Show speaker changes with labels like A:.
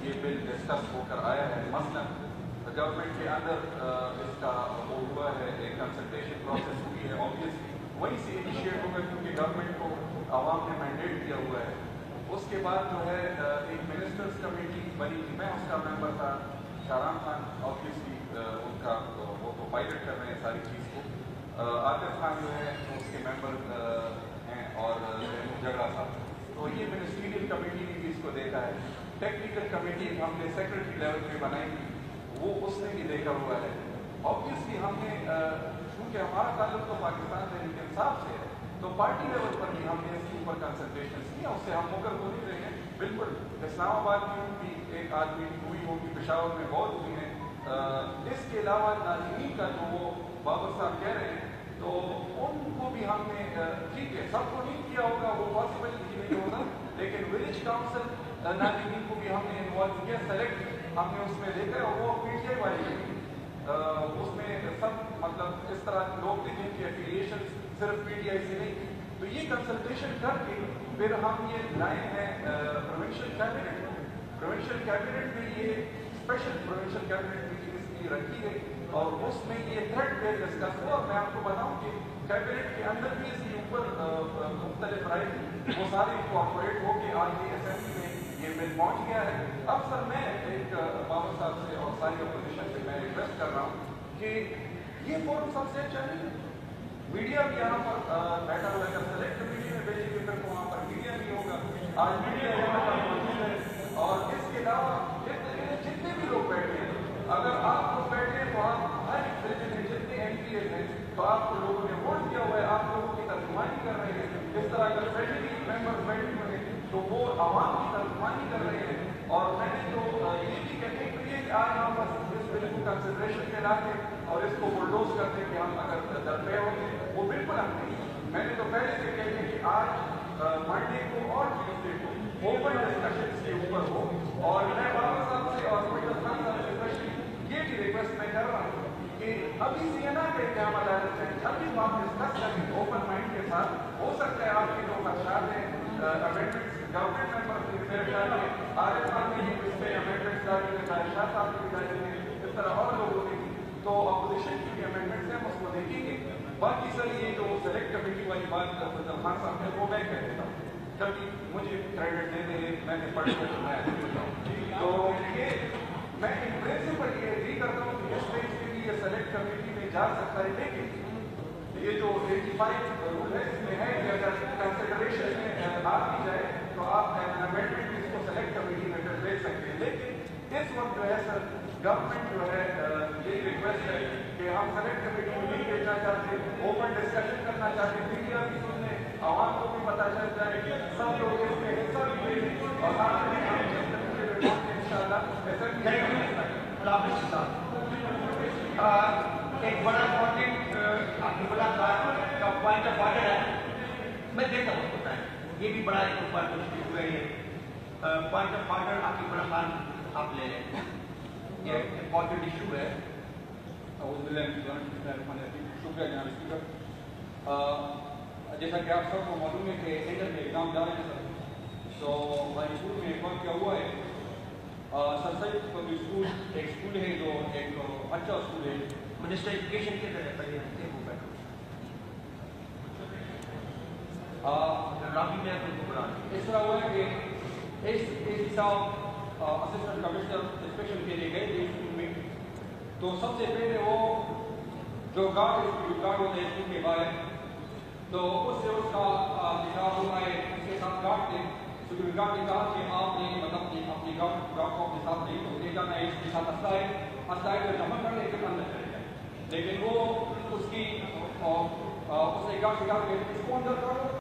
A: یہ بل ڈسکس ہو کر آیا ہے. مثلاً گورنمنٹ کے اندر اس کا وہ ہوا ہے, ایک کنسلٹیشن پروسیس ہوئی ہے. آبویسلی وہیں سے انیشیٹ ہوگا کیونکہ گورنمنٹ کو عوام نے مینڈیٹ دیا ہوا ہے. اس کے بعد جو ہے ایک منسٹرز کمیٹی بنی تھی, میں اس کا ممبر تھا. شاہرام خان آبویسلی ان کا وہ تو پائلٹ کر رہے ہیں ساری چیز کو. عاطف خان جو ہے اس کے ممبر ہیں, اور جھگڑا صاحب. تو یہ منسٹریل کمیٹی نے بھی اس کو دیکھا ہے. ٹیکنیکل کمیٹی ہم نے سیکرٹری لیول پہ بنائی تھی, وہ اس نے بھی دیکھا ہوا ہے. آبویسلی ہم نے کیونکہ ہمارا تعلق تو پاکستان تحریک انصاف سے ہے, تو پارٹی لیول پر بھی ہم نے اس کے اوپر کنسلٹیشن کیا. اس سے ہم مکر ہو نہیں رہے ہیں. بالکل اسلام آباد میں بھی ایک آدمی ہوئی ہوگی, پشاور میں بہت ہوئی ہیں. اس کے علاوہ ناظرین کا جو وہ بابر صاحب کہہ رہے ہیں, تو ان کو بھی ہم نے ٹھیک ہے سب کو نہیں کیا ہوگا, وہ پاسبل ہی نہیں ہوگا, لیکن ولیج کاؤنسل ناظرین کو بھی ہم نے انوالو کیا. سلیکٹ ہم نے اس میں دیکھا, اور وہ پی ٹی آئی والی اس میں سب مطلب اس طرح لوگ تھے جن کی ایفیلیشن صرف پی ٹی آئی سے نہیں تھی. تو یہ کنسلٹیشن کر کے پھر ہم یہ لائے ہیں پروونشل کیبنٹ. پروونشل کیبنٹ میں یہ اسپیشل پروونشل کیبنٹ میٹنگ اس لیے رکھی گئی, اور اس میں یہ تھرڈ بل ڈسکس ہوا. اور میں آپ کو بتاؤں کہ کیبنٹ کے اندر بھی اس کے اوپر مختلف رائے تھی, وہ سارے انکارپوریٹ ہو کے آج یہ اسمبلی میں یہ بل پہنچ گیا ہے. اب سر میں ایک بابر صاحب سے اور ساری اپوزیشن سے میں ریکویسٹ کر رہا ہوں کہ یہ فورم سب سے اچھا نہیں ہے. میڈیا بھی یہاں پر بیٹھا ہوا ہے, سلیکٹ کمیٹی میں بھیجیں گے پھر تو وہاں پر میڈیا بھی ہوگا. آج میڈیا یہاں پر موجود ہے, اور اس کے علاوہ جتنے بھی لوگ بیٹھے ہیں, اگر آپ لوگ بیٹھے ہیں تو آپ ہر جتنے ایم پی ایز ہیں تو آپ کو لوگوں نے ووٹ کیا ہوا ہے, آپ لوگوں کی ترجمانی کر رہے ہیں. اس طرح اگر فیڈرلی ممبر بیٹھے ہوئے ہیں تو وہ عوام کی ترجمانی کر رہے ہیں. اور میں نے جو یہ بھی کہنے کے لیے کہ آج ہم بس اس بل کو کنسیڈریشن میں لاتے اور اس کو بلڈوز کرتے کہ ہم اگر درپے ہوتے, وہ بالکل ہم نہیں. میں نے تو پہلے سے کہہ دیا کہ آج منڈے کو اور ٹیوزڈے کو اوپن ڈسکشن کے اوپر ہو. اور میں بابر صاحب سے اور فیض خان صاحب سے اسپیشلی یہ بھی ریکویسٹ میں کر رہا ہوں کہ ابھی سی این آر کے قیام عدالت ہے, ابھی آپ ڈسکس کریں اوپن مائنڈ کے ساتھ. ہو سکتا ہے آپ کے جو خدشات ہیں امینڈمنٹس گورنمنٹ ممبر میرے خیال میں عارف خان نے اس میں امینڈمنٹس ڈالے ہیں, شاہ صاحب نے بھی ڈالے ہیں, اس طرح اور لوگوں نے بھی. تو اپوزیشن کی بھی امینڈمنٹس ہیں, اس کو دیکھیں گے. باقی سر یہ جو سلیکٹ کمیٹی والی بات فضل خان صاحب نے وہ میں کہہ دیتا ہوں, جبکہ مجھے کریڈٹ دے دیں, میں نے پڑھ کر میں دیتا ہوں. تو یہ میں ان پرنسپل یہ ایگری کرتا ہوں کہ اس پیج کے لیے سلیکٹ کمیٹی میں جا سکتا ہے, لیکن یہ جو 85 رول ہے اس میں ہے کہ اگر کنسیڈریشن میں بات کی جائے تو آپ امینڈمنٹ اس کو سلیکٹ کمیٹی میں پھر بھیج سکتے ہیں. لیکن اس وقت جو ہے سر گورنمنٹ جو ہے یہ ریکویسٹ ہے کہ ہم سلیکٹ کمیٹی میں نہیں بھیجنا چاہتے, اوپن ڈسکشن کرنا چاہتے, میڈیا بھی سن لیں, عوام کو بھی پتہ چل جائے, سب لوگ اس میں حصہ بھی لے لیں, اور آپ
B: ایک بڑا امپورٹنٹ آپ نے بڑا کا پوائنٹ آف آرڈر ہے, میں دیتا ہوں ہوتا ہے, یہ بھی بڑا ایک امپورٹنٹ ہے. یہ پوائنٹ آف آرڈر آپ کی بڑا خان آپ لے لیں, یہ امپورٹنٹ ایشو ہے.
C: شکریہ جناب اسپیکر. جیسا کہ آپ سب کو معلوم ہے کہ سینٹر میں ایگزام جا رہے ہیں سر, تو ہمارے اسکول میں ایک بار کیا ہوا ہے, سر سید پبلک اسکول ایک اسکول ہے جو ایک اچھا اسکول ہے.
B: منسٹر ایجوکیشن کے طرح پہلے
C: اس طرح ہوا ہے کہ ایس صاحب اسسٹنٹ کمشنر انسپیکشن کے لیے گئے تھے اسکول میں. تو سب سے پہلے وہ جو گارڈ ہوتا ہے اسکول کے باہر, تو اس سے اس کا نکاح ہوا ہے, اس کے ساتھ گارڈ تھے. سیکورٹی گارڈ نے کہا کہ آپ نے مطلب کہ اپنی گارڈ کو اپنے ساتھ نہیں تو لے جانا ہے, اس کے ساتھ اسلحہ جمع کر لے کے اندر چلے جائے. لیکن وہ اس کی اس نے گارڈ کے اس کو اندر کرو